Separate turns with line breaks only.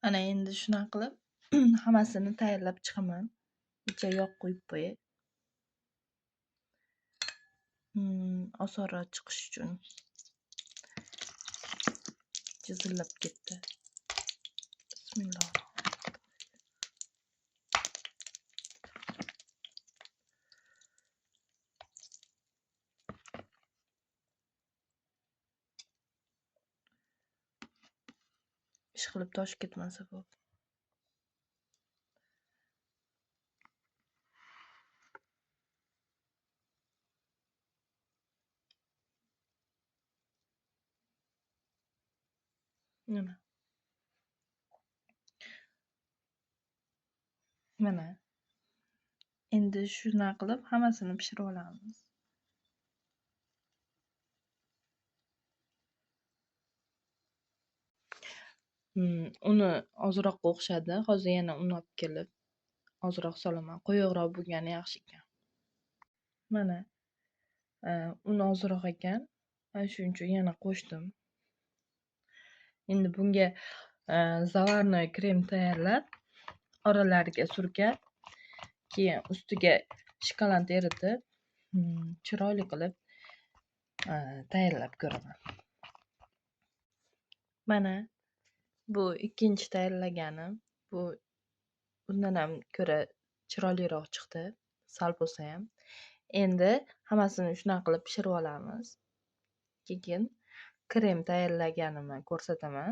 Ana endi shunaqa qilib hammasini tayyorlab chiqaman. Ichiga yog' quyib qo'yay. Osonroq chiqish uchun. Chizillab ketdi. Bismillohirrohmanirrohim. Ishqilib toshib ketmasa bo'ldi. Mana. Endi shunaqa qilib hammasini pishirib olamiz. Uni ozroqqa o'xshadi. Hozir yana un olib kelib ozroq solaman. Quyuqroq bo'lgani yaxshi ekan. Mana un ozroq ekan. Mana shuning uchun yana qo'shdim. Endi bunga zavarnoy krem tayyorlab, oralariga surkab, keyin ustiga shokolad eritib, chiroyli qilib tayyorlab ko'raman. Mana bu ikkinchi tayyorlaganim. Bu bundan ham ko'ra chiroyliroq chiqdi, sal bo'lsa ham. Endi hammasini shunaqa qilib pishirib olamiz. Keyin krem tayyorlaganimni ko'rsataman.